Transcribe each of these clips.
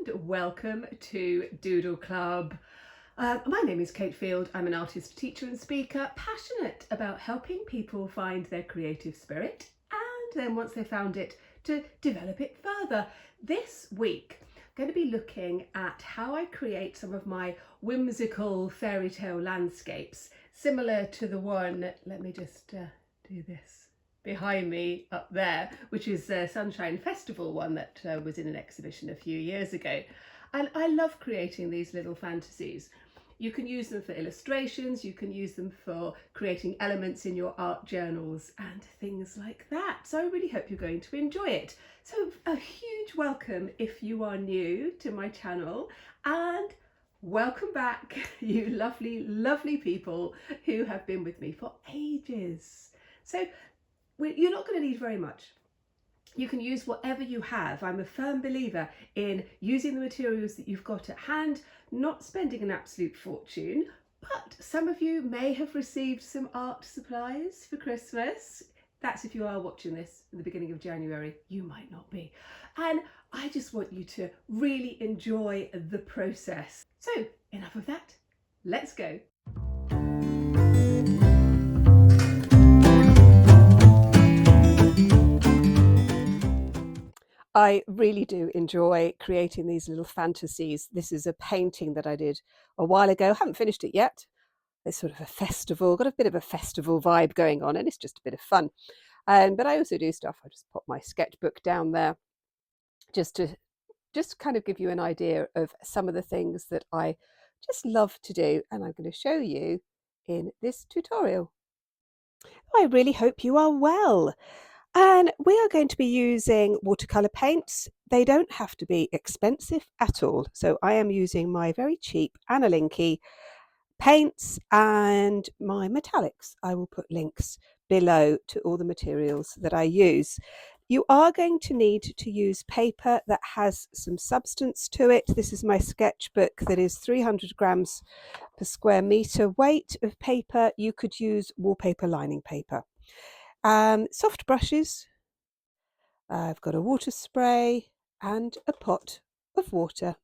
and welcome to Doodle Club. My name is Kate Field. I'm an artist, teacher and speaker, passionate about helping people find their creative spirit and then once they've found it, to develop it further. This week I'm going to be looking at how I create some of my whimsical fairy tale landscapes, similar to the one, let me just do this, behind me up there, which is the Sunshine Festival one that was in an exhibition a few years ago. And I love creating these little fantasies. You can use them for illustrations, you can use them for creating elements in your art journals and things like that. So I really hope you're going to enjoy it. So a huge welcome if you are new to my channel, and welcome back, you lovely, lovely people who have been with me for ages. So you're not going to need very much. You can use whatever you have. I'm a firm believer in using the materials that you've got at hand, not spending an absolute fortune, but some of you may have received some art supplies for Christmas. That's if you are watching this at the beginning of January. You might not be. And I just want you to really enjoy the process. So enough of that, let's go. I really do enjoy creating these little fantasies. This is a painting that I did a while ago. I haven't finished it yet. It's sort of a festival, got a bit of a festival vibe going on, and it's just a bit of fun. But I also do stuff. I just pop my sketchbook down there just to kind of give you an idea of some of the things that I just love to do, and I'm going to show you in this tutorial. I really hope you are well. And we are going to be using watercolour paints. They don't have to be expensive at all. So I am using my very cheap Aen Art paints and my metallics. I will put links below to all the materials that I use. You are going to need to use paper that has some substance to it. This is my sketchbook that is 300 grams per square metre weight of paper. You could use wallpaper lining paper. Soft brushes. I've got a water spray and a pot of water.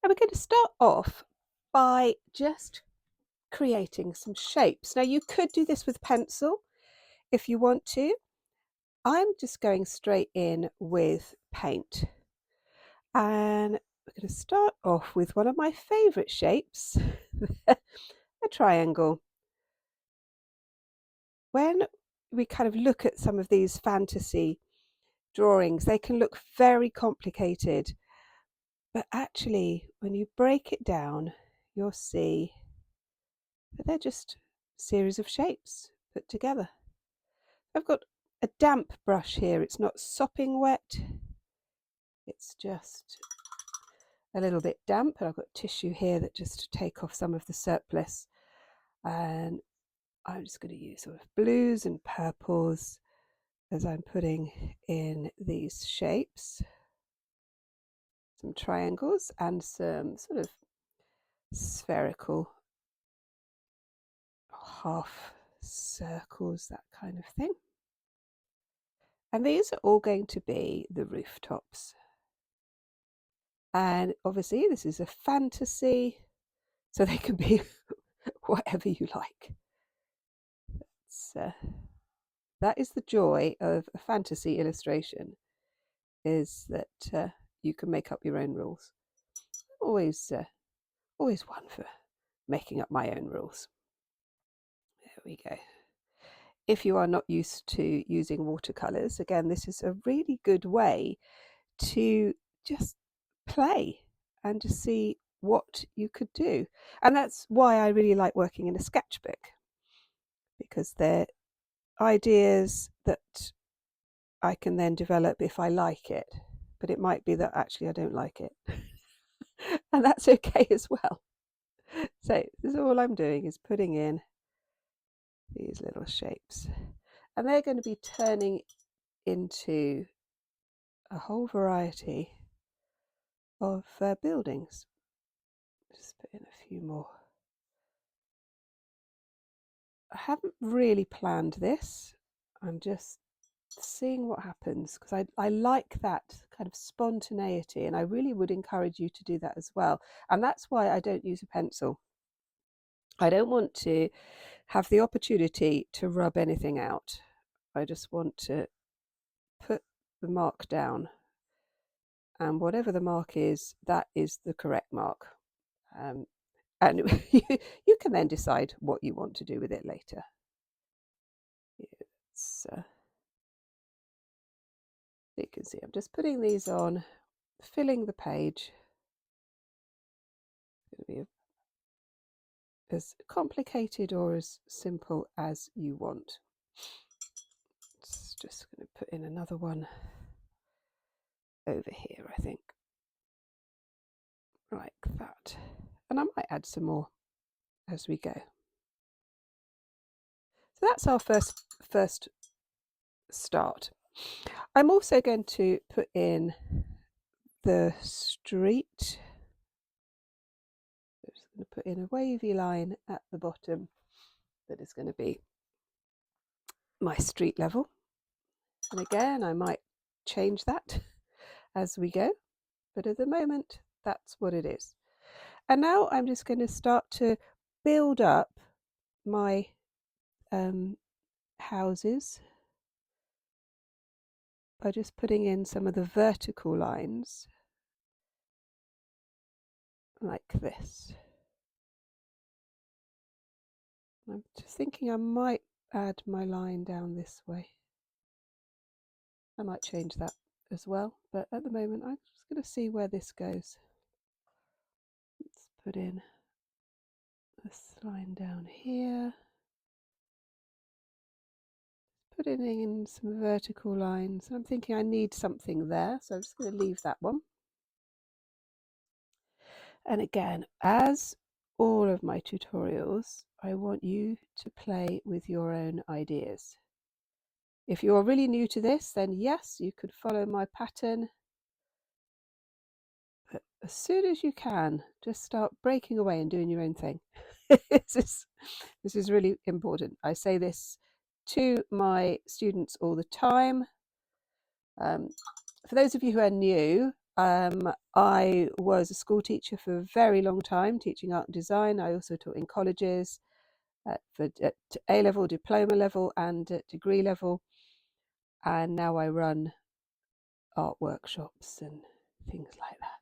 And we're going to start off by just creating some shapes. Now you could do this with pencil if you want to. I'm just going straight in with paint. And we're going to start off with one of my favourite shapes, a triangle. When we kind of look at some of these fantasy drawings, they can look very complicated, but actually when you break it down, you'll see that they're just a series of shapes put together. I've got a damp brush here. It's not sopping wet, it's just a little bit damp, and I've got tissue here that just to take off some of the surplus. And I'm just going to use sort of blues and purples as I'm putting in these shapes. Some triangles and some sort of spherical half circles, that kind of thing. And these are all going to be the rooftops. And obviously this is a fantasy, so they can be whatever you like. That is the joy of a fantasy illustration, is that you can make up your own rules. Always one for making up my own rules. There we go. If you are not used to using watercolours, again, this is a really good way to just play and to see what you could do. And that's why I really like working in a sketchbook, because they're ideas that I can then develop if I like it. But it might be that actually I don't like it. And that's okay as well. So this is all I'm doing, is putting in these little shapes. And they're going to be turning into a whole variety of buildings. Just put in a few more. I haven't really planned this. I'm just seeing what happens, because I like that kind of spontaneity, and I really would encourage you to do that as well. And that's why I don't use a pencil. I don't want to have the opportunity to rub anything out. I just want to put the mark down, and whatever the mark is, that is the correct mark. And you can then decide what you want to do with it later. You can see I'm just putting these on, filling the page. It's going to be as complicated or as simple as you want. It's just going to put in another one over here, I think, like that. And I might add some more as we go. So that's our first start. I'm also going to put in the street. I'm just going to put in a wavy line at the bottom that is going to be my street level. And again, I might change that as we go, but at the moment, that's what it is. And now I'm just going to start to build up my houses by just putting in some of the vertical lines like this. I'm just thinking I might add my line down this way. I might change that as well, but at the moment I'm just going to see where this goes. Let's put in this line down here. Putting in some vertical lines. I'm thinking I need something there, so I'm just going to leave that one. And again, as all of my tutorials, I want you to play with your own ideas. If you're really new to this, then yes, you could follow my pattern. But as soon as you can, just start breaking away and doing your own thing. This is really important. I say this to my students all the time. For those of you who are new, I was a school teacher for a very long time, teaching art and design. I also taught in colleges at A-level, diploma level, and at degree level. And now I run art workshops and things like that.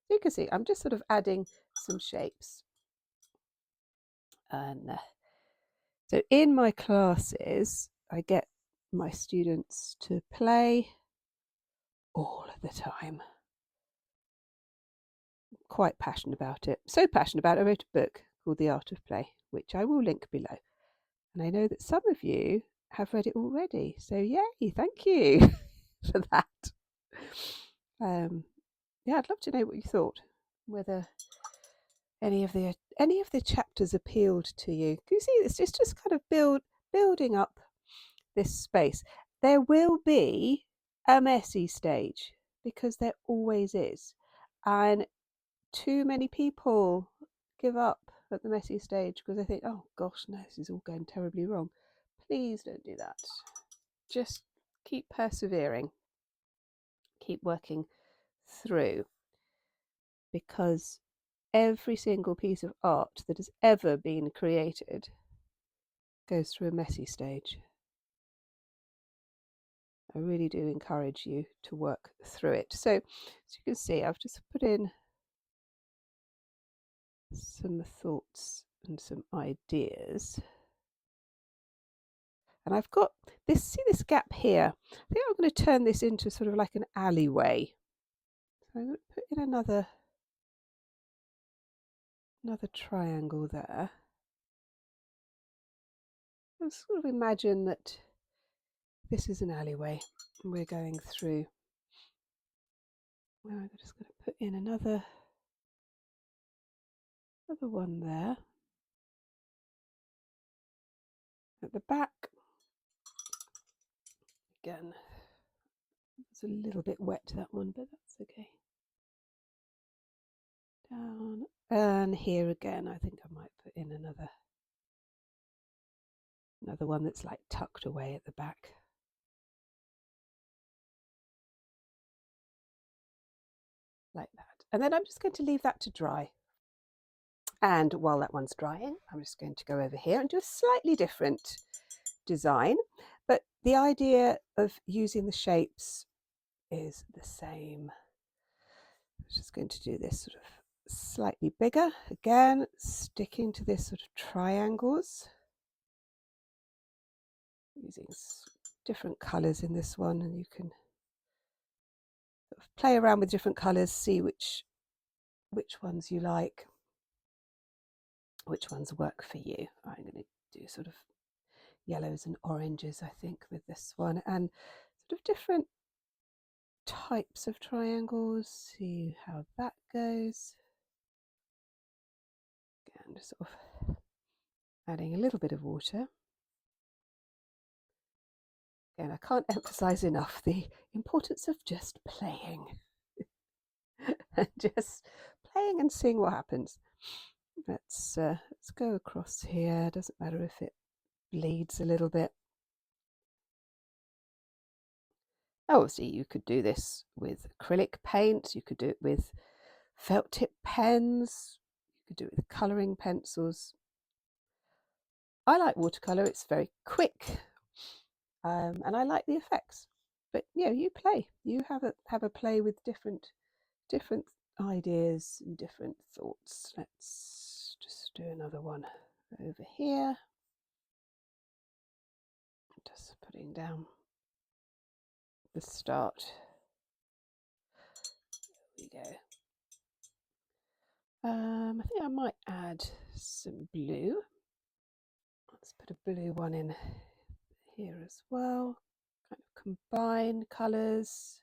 So you can see I'm just sort of adding some shapes. And so in my classes, I get my students to play all of the time. Quite passionate about it. So passionate about it, I wrote a book called The Art of Play, which I will link below. And I know that some of you have read it already. So yay, thank you for that. Yeah, I'd love to know what you thought, whether any of the chapters appealed to you. Can you see it's just kind of building up this space. There will be a messy stage, because there always is. And too many people give up at the messy stage because they think, oh gosh, no, this is all going terribly wrong. Please don't do that. Just keep persevering, keep working through, because every single piece of art that has ever been created goes through a messy stage. I really do encourage you to work through it. So as you can see, I've just put in some thoughts and some ideas. And I've got this, see this gap here? I think I'm going to turn this into sort of like an alleyway. So I'm going to put in another triangle there. I sort of imagine that this is an alleyway and we're going through. Well, I'm just going to put in another one there. At the back, again, it's a little bit wet, that one, but that's okay. Down, and here again, I think I might put in another one that's like tucked away at the back. like that. And then I'm just going to leave that to dry. And while that one's drying, I'm just going to go over here and do a slightly different design. But the idea of using the shapes is the same. I'm just going to do this sort of slightly bigger. Again, sticking to this sort of triangles. Using different colours in this one, and you can sort of play around with different colours, see which ones you like, which ones work for you. I'm going to do sort of yellows and oranges, I think, with this one, and sort of different types of triangles. See how that goes. Again, just sort of adding a little bit of water. Again, I can't emphasize enough the importance of just playing. And just playing and seeing what happens. Let's go across here. Doesn't matter if it bleeds a little bit. Oh, see, you could do this with acrylic paint. You could do it with felt tip pens. You could do it with colouring pencils. I like watercolour. It's very quick, and I like the effects. But you play. You have a play with different ideas and different thoughts. Let's just do another one over here. Just putting down the start. There we go. I think I might add some blue. Let's put a blue one in here as well. Kind of combine colours,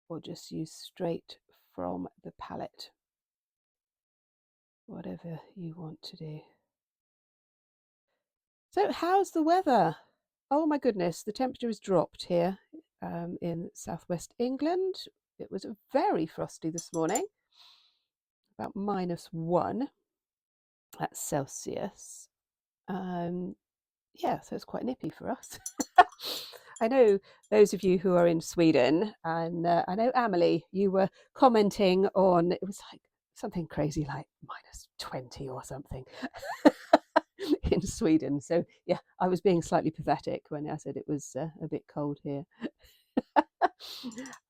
or just use straight from the palette. Whatever you want to do. So how's the weather? Oh my goodness, the temperature has dropped here in southwest England. It was very frosty this morning, about -1 at Celsius. Yeah, so it's quite nippy for us. I know those of you who are in Sweden, and I know Amelie, you were commenting on, it was like something crazy like -20 or something in Sweden. So yeah, I was being slightly pathetic when I said it was a bit cold here.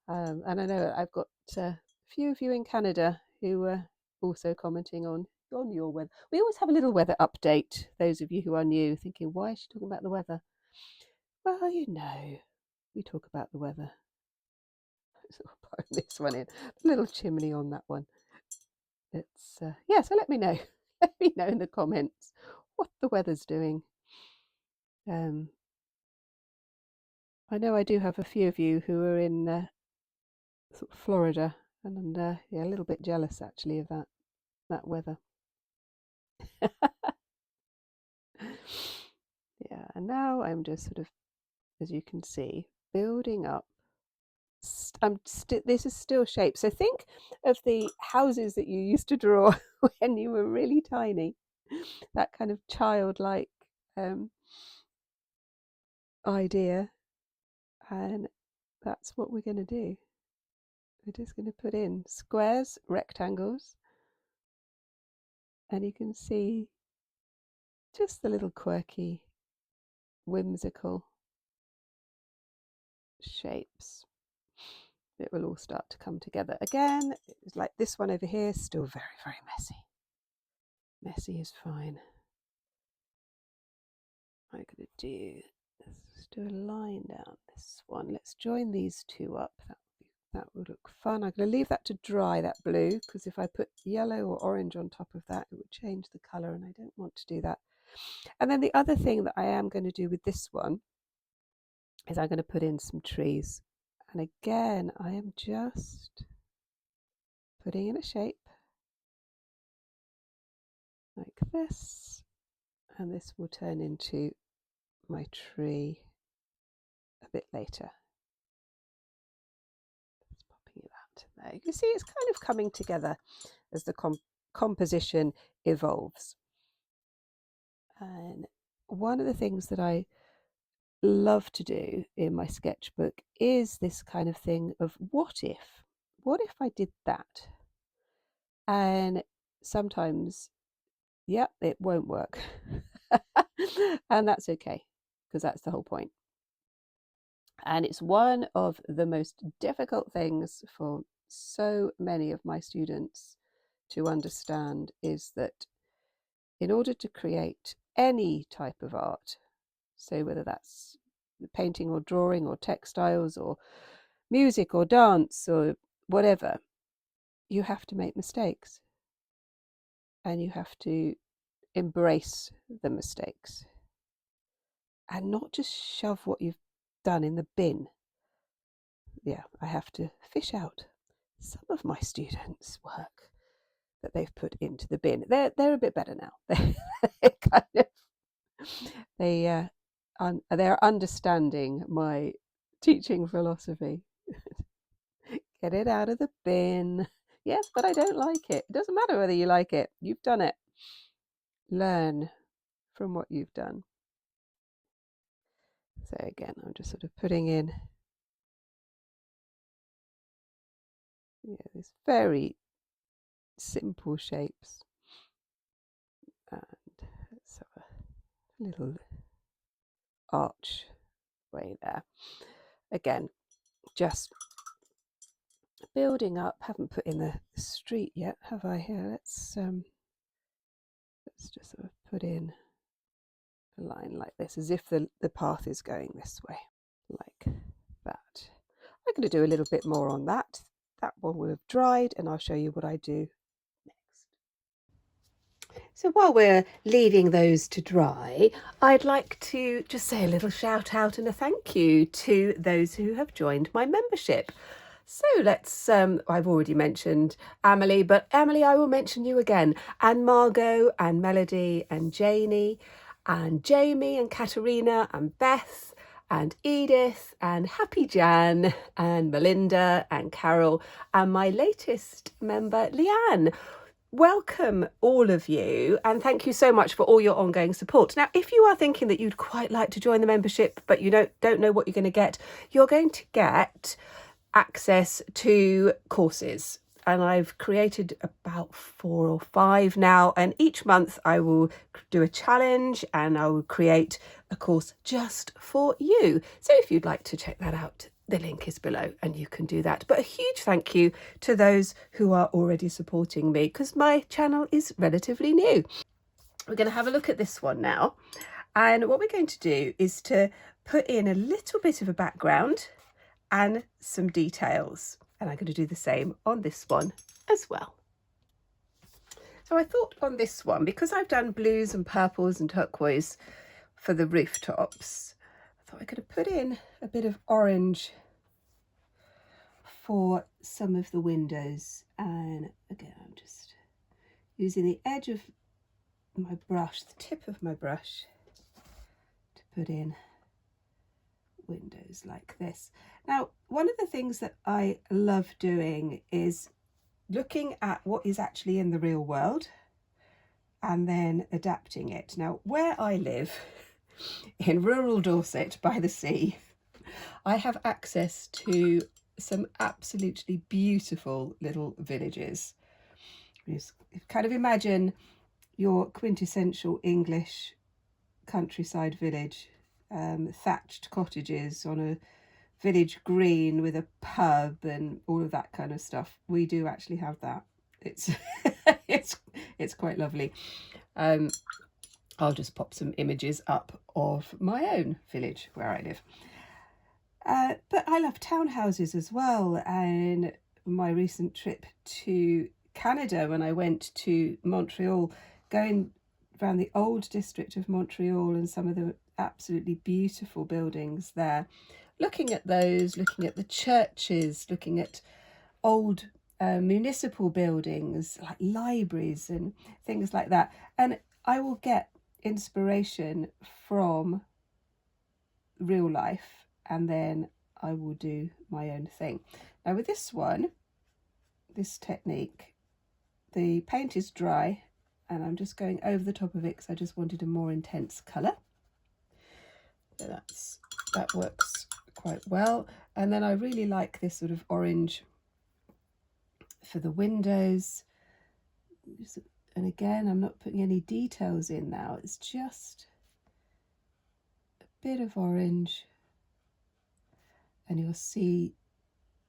And I know I've got a few of you in Canada who were also commenting on your weather. We always have a little weather update, those of you who are new, thinking, why is she talking about the weather? Well, we talk about the weather. So I'll put this one in, a little chimney on that one. It's yeah, so let me know. Let me know in the comments what the weather's doing. I know I do have a few of you who are in sort of Florida, and yeah, a little bit jealous actually of that weather. Yeah, and now I'm just sort of, as you can see, building up. This is still shape. So think of the houses that you used to draw when you were really tiny. That kind of childlike idea, and that's what we're going to do. We're just going to put in squares, rectangles, and you can see just the little quirky, whimsical shapes. It will all start to come together again. It's like this one over here, still very, very messy. Messy is fine. I'm going to do, let's do a line down this one. Let's join these two up. That would look fun. I'm going to leave that to dry, that blue, because if I put yellow or orange on top of that, it would change the colour, and I don't want to do that. And then the other thing that I am going to do with this one is I'm going to put in some trees. And again, I am just putting in a shape like this, and this will turn into my tree a bit later. Just popping that there. You can see it's kind of coming together as the composition evolves. And one of the things that I love to do in my sketchbook is this kind of thing of what if. what if I did that? And sometimes, yep, it won't work. And that's okay, because that's the whole point. And it's one of the most difficult things for so many of my students to understand, is that in order to create any type of art, so whether that's painting or drawing or textiles or music or dance or whatever, you have to make mistakes, and you have to embrace the mistakes and not just shove what you've done in the bin. Yeah, I have to fish out some of my students' work that they've put into the bin. They're a bit better now. They're kind of, they're understanding my teaching philosophy. Get it out of the bin. Yes, but I don't like it. It doesn't matter whether you like it. You've done it. Learn from what you've done. So again, I'm just sort of putting in these very simple shapes. And let's have a little arch way there. Again, just building up. Haven't put in the street yet, have I? Here, let's just sort of put in a line like this, as if the path is going this way, like that. I'm going to do a little bit more on that. That one will have dried, and I'll show you what I do next. So while we're leaving those to dry, I'd like to just say a little shout out and a thank you to those who have joined my membership. So let's, I've already mentioned Emily, but Emily, I will mention you again, and Margot and Melody and Janie and Jamie and Katerina and Beth and Edith and Happy Jan and Melinda and Carol and my latest member, Leanne. Welcome all of you, and thank you so much for all your ongoing support. Now, if you are thinking that you'd quite like to join the membership but you don't know what you're going to get, you're going to get access to courses, and I've created about 4 or 5 now, and each month I will do a challenge and I will create a course just for you. So if you'd like to check that out, the link is below and you can do that. But a huge thank you to those who are already supporting me, because my channel is relatively new. We're going to have a look at this one now, and what we're going to do is to put in a little bit of a background and some details, and I'm going to do the same on this one as well. So I thought on this one, because I've done blues and purples and turquoise for the rooftops, I thought I could put in a bit of orange for some of the windows. And again, I'm just using the edge of my brush, the tip of my brush, to put in windows like this. Now, one of the things that I love doing is looking at what is actually in the real world and then adapting it. Now, where I live in rural Dorset by the sea, I have access to some absolutely beautiful little villages. You kind of imagine your quintessential English countryside village, thatched cottages on a village green with a pub and all of that kind of stuff. We do actually have that. It's it's quite lovely. I'll just pop some images up of my own village where I live. But I love townhouses as well, and my recent trip to Canada, when I went to Montreal, going around the old district of Montreal and some of the absolutely beautiful buildings there, looking at those, looking at the churches, looking at old municipal buildings like libraries and things like that, and I will get inspiration from real life, and then I will do my own thing. Now with this one, this technique, the paint is dry and I'm just going over the top of it because I just wanted a more intense colour. So that works quite well. And then I really like this sort of orange for the windows. And again, I'm not putting any details in now, it's just a bit of orange, and you'll see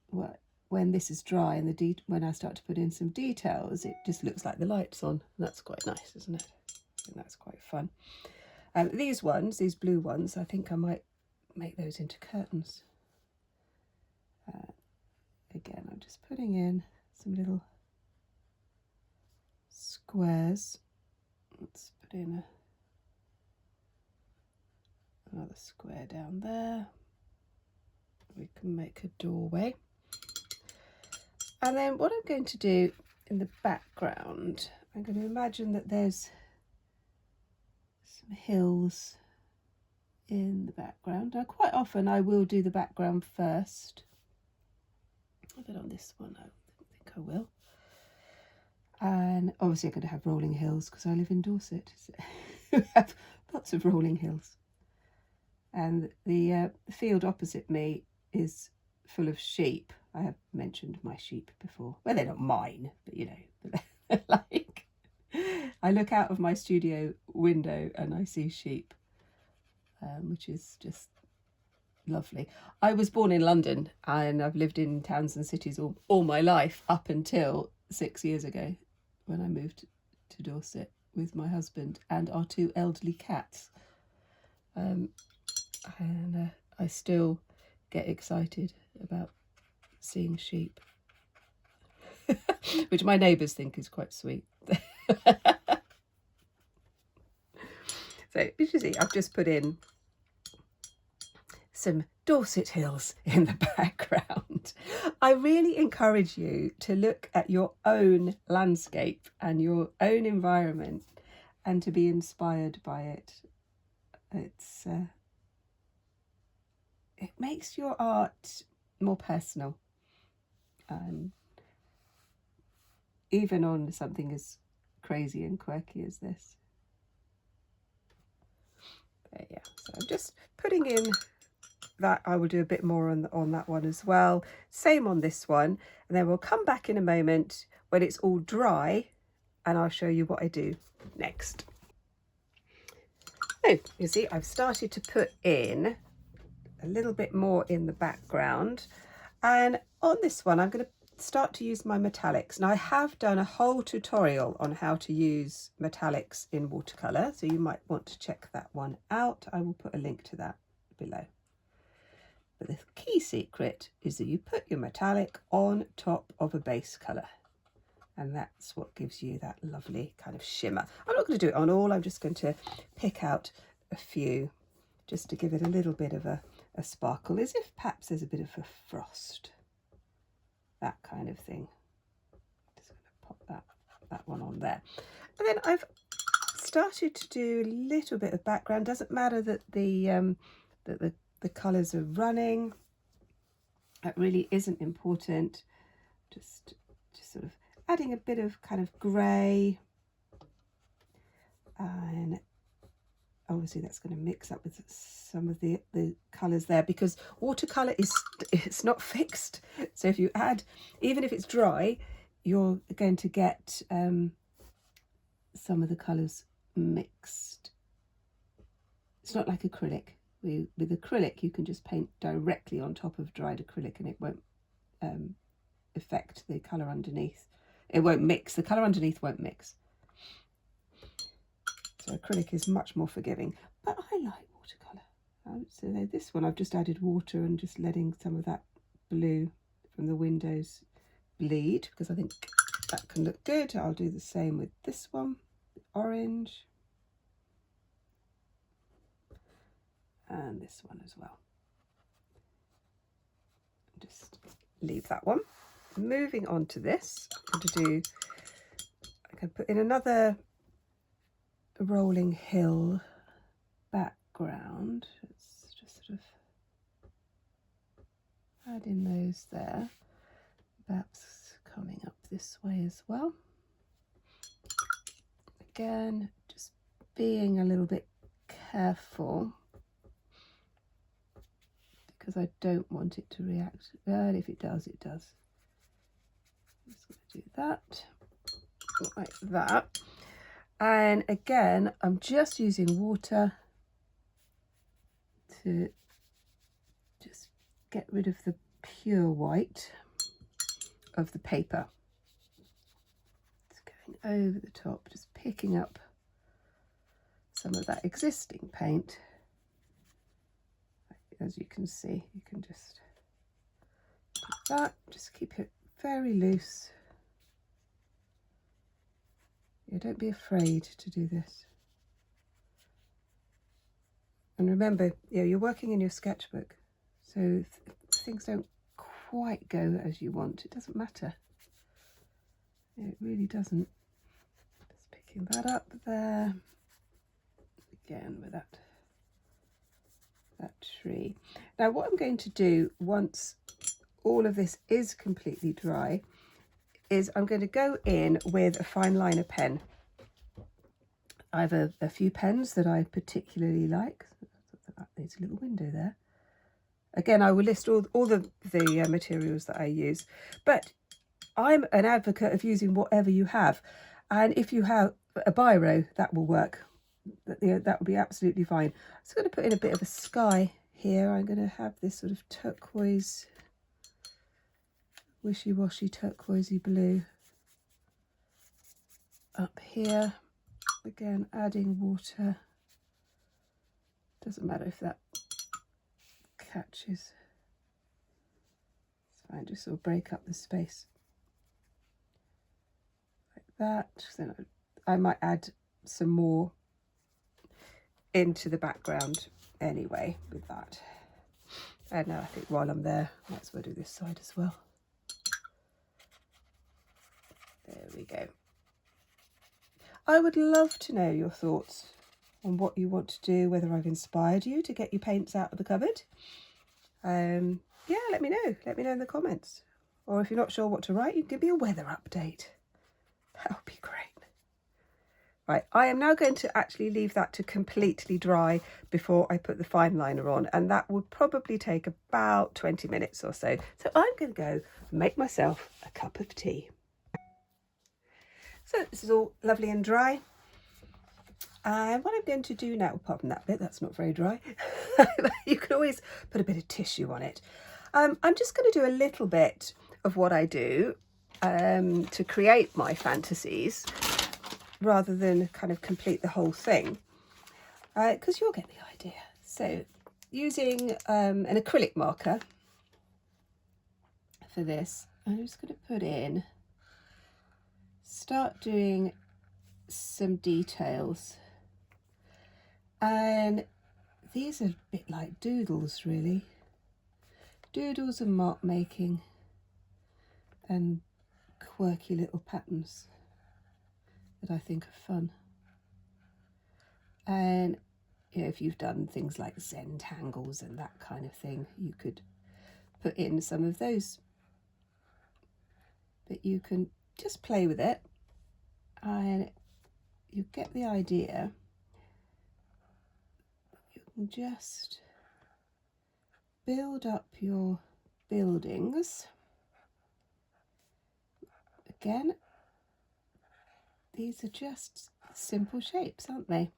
what, when this is dry and when I start to put in some details, it just looks like the light's on. That's quite nice, isn't it? And that's quite fun. These ones, these blue ones, I think I might make those into curtains. Again, I'm just putting in some little squares. Let's put in another square down there. We can make a doorway. And then what I'm going to do in the background, I'm going to imagine that there's some hills in the background. Now, quite often I will do the background first. But on this one, I think I will. And obviously I'm going to have rolling hills because I live in Dorset. So we have lots of rolling hills. And the field opposite me is full of sheep. I have mentioned my sheep before. Well, they're not mine, but you know, like I look out of my studio window and I see sheep, which is just lovely. I was born in London and I've lived in towns and cities all my life up until 6 years ago when I moved to Dorset with my husband and our 2 elderly cats. And I still get excited about seeing sheep, which my neighbours think is quite sweet. So you see, I've just put in some Dorset hills in the background. I really encourage you to look at your own landscape and your own environment and to be inspired by it. It makes your art more personal, even on something as crazy and quirky as this. There, yeah. So I'm just putting in that. I will do a bit more on that one as well. Same on this one, and then we'll come back in a moment when it's all dry, and I'll show you what I do next. So you see, I've started to put in a little bit more in the background, and on this one I'm going to start to use my metallics. Now I have done a whole tutorial on how to use metallics in watercolour, so you might want to check that one out. I will put a link to that below. But the key secret is that you put your metallic on top of a base colour, and that's what gives you that lovely kind of shimmer. I'm not going to do it on all, I'm just going to pick out a few just to give it a little bit of a sparkle, as if perhaps there's a bit of a frost, that kind of thing. Just going to pop that one on there. And then I've started to do a little bit of background. Doesn't matter that the colours are running. That really isn't important. Just sort of adding a bit of kind of grey, and obviously that's going to mix up with some of the colours there, because watercolour it's not fixed. So if you add, even if it's dry, you're going to get some of the colours mixed. It's not like acrylic. With acrylic you can just paint directly on top of dried acrylic and it won't affect the colour underneath. It won't mix, the colour underneath won't mix. So acrylic is much more forgiving, but I like watercolour. So this one I've just added water and just letting some of that blue from the windows bleed, because I think that can look good. I'll do the same with this one, orange, and this one as well. Just leave that one. Moving on to this, I'm going to put in another rolling hill background. Let's just sort of add in those there, perhaps coming up this way as well. Again, just being a little bit careful because I don't want it to react. Well, if it does, it does. I'm just going do that, like that. And again, I'm just using water to just get rid of the pure white of the paper. It's going over the top, just picking up some of that existing paint. As you can see, you can just do that, just keep it very loose. Yeah, don't be afraid to do this. And remember, you're working in your sketchbook, so if things don't quite go as you want, it doesn't matter. It really doesn't. Just picking that up there, again with that tree. Now what I'm going to do once all of this is completely dry is I'm going to go in with a fine liner pen. I have a few pens that I particularly like. There's a little window there. Again, I will list all the materials that I use, but I'm an advocate of using whatever you have. And if you have a biro, that will work. That will be absolutely fine. I'm just going to put in a bit of a sky here. I'm going to have this sort of turquoise, wishy-washy turquoisey blue up here. Again, adding water. Doesn't matter if that catches. It's fine, just sort of break up the space like that. Then I might add some more into the background anyway with that. And now I think while I'm there, I might as well do this side as well. There we go. I would love to know your thoughts on what you want to do, whether I've inspired you to get your paints out of the cupboard. Yeah, let me know. Let me know in the comments. Or if you're not sure what to write, you can give me a weather update. That would be great. Right, I am now going to actually leave that to completely dry before I put the fine liner on, and that would probably take about 20 minutes or so. So I'm going to go make myself a cup of tea. So this is all lovely and dry. And what I'm going to do now, apart from that bit, that's not very dry, you can always put a bit of tissue on it. I'm just going to do a little bit of what I do to create my fantasies, rather than kind of complete the whole thing, because you'll get the idea. So using an acrylic marker for this, I'm just going to put in, start doing some details. And these are a bit like doodles, really. Doodles and mark making and quirky little patterns that I think are fun. And if you've done things like Zentangles and that kind of thing, you could put in some of those. But you can just play with it and you get the idea. You can just build up your buildings. Again, these are just simple shapes, aren't they?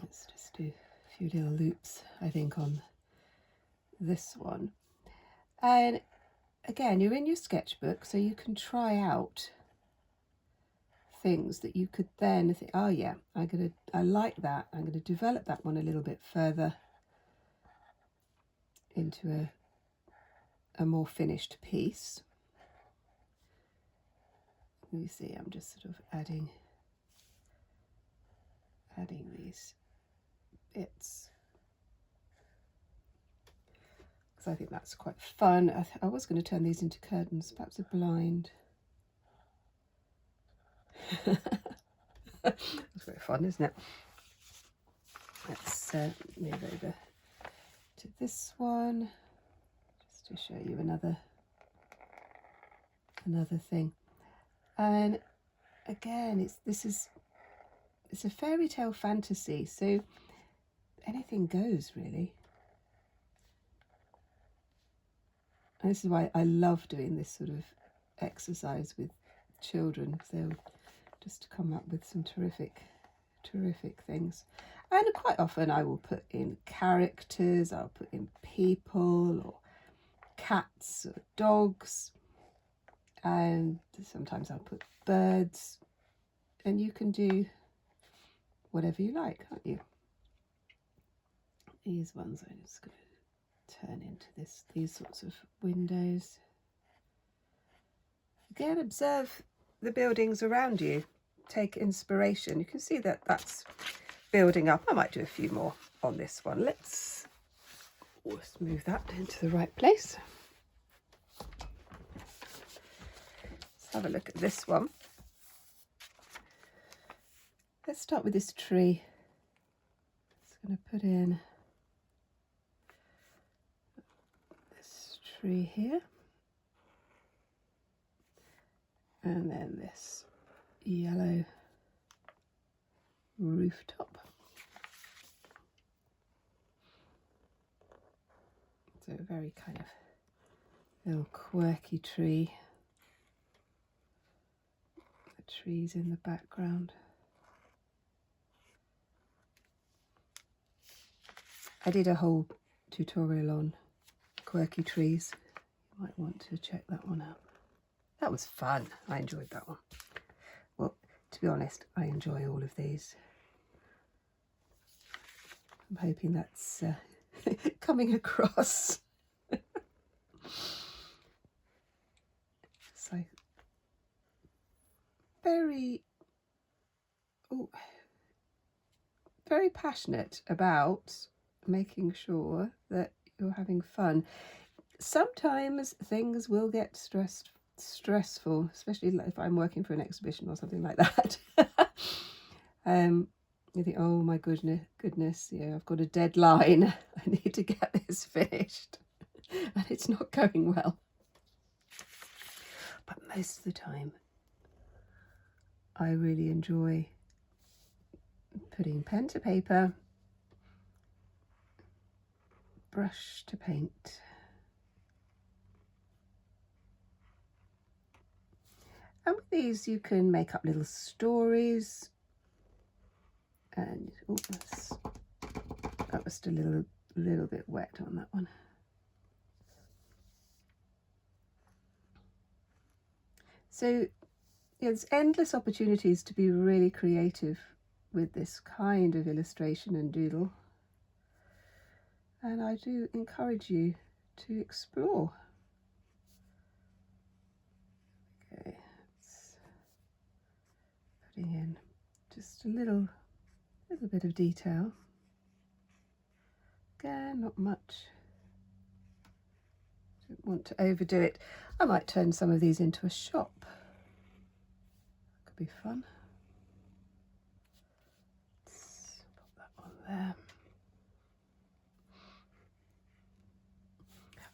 Let's just do a few little loops, I think, on this one. And again, you're in your sketchbook, so you can try out things that you could then think, oh yeah, I like that. I'm going to develop that one a little bit further into a more finished piece. You see, I'm just sort of adding these bits because I think that's quite fun. I was going to turn these into curtains, perhaps a blind. That's very fun, isn't it? Let's move over to this one just to show you another thing. And again, it's a fairy tale fantasy, so anything goes really. And this is why I love doing this sort of exercise with children, because they'll just come up with some terrific things. And quite often I will put in characters, I'll put in people or cats or dogs, and sometimes I'll put birds, and you can do whatever you like, can't you? These ones I'm just going to turn into these sorts of windows. Again, observe the buildings around you, take inspiration. You can see that that's building up. I might do a few more on this one. Let's move that into the right place. Let's have a look at this one. Let's start with this tree. Just going to put in this tree here, and then this yellow rooftop. So a very kind of little quirky tree. The trees in the background. I did a whole tutorial on quirky trees. You might want to check that one out. That was fun. I enjoyed that one. Well, to be honest, I enjoy all of these. I'm hoping that's coming across. So very passionate about making sure that you're having fun. Sometimes things will get stressful, especially if I'm working for an exhibition or something like that. You think, oh my goodness, yeah, I've got a deadline. I need to get this finished, and it's not going well. But most of the time, I really enjoy putting pen to paper, brush to paint, and with these you can make up little stories. And oh, that was still a little bit wet on that one. So yeah, there's endless opportunities to be really creative with this kind of illustration and doodle. And I do encourage you to explore. Okay, putting in just a little bit of detail. Again, not much. Don't want to overdo it. I might turn some of these into a shop. Could be fun. Let's pop that on there.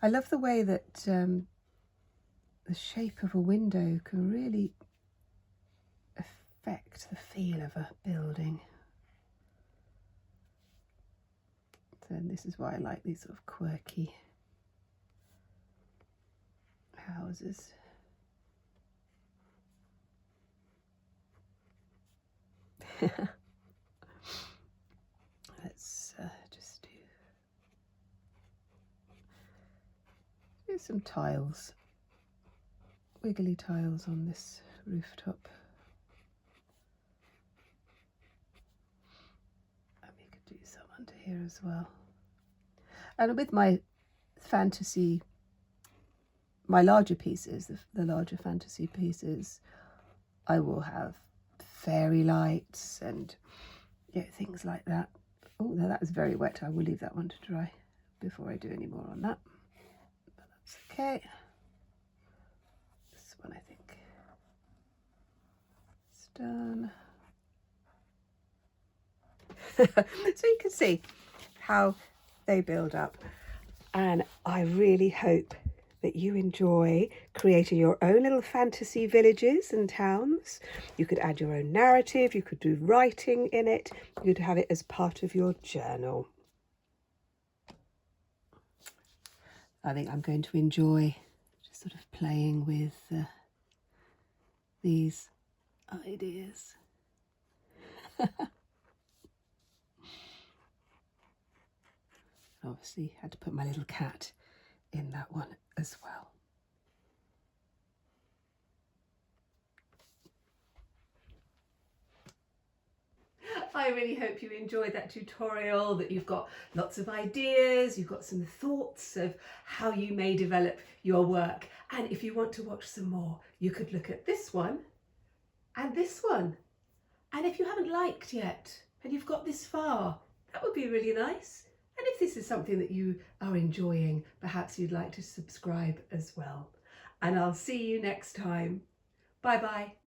I love the way that the shape of a window can really affect the feel of a building. So this is why I like these sort of quirky houses. Let's just do some tiles, wiggly tiles on this rooftop. And we could do some under here as well. And with my fantasy, my larger pieces, the larger fantasy pieces, I will have fairy lights and things like that. Oh, no, that was very wet. I will leave that one to dry before I do any more on that. But that's okay. This one I think is done. So you can see how they build up, and I really hope that you enjoy creating your own little fantasy villages and towns. You could add your own narrative, you could do writing in it, you could have it as part of your journal. I think I'm going to enjoy just sort of playing with these ideas. Obviously had to put my little cat in that one as well. I really hope you enjoyed that tutorial, that you've got lots of ideas, you've got some thoughts of how you may develop your work. And if you want to watch some more, you could look at this one and this one. And if you haven't liked yet and you've got this far, that would be really nice. And if this is something that you are enjoying, perhaps you'd like to subscribe as well. And I'll see you next time. Bye bye.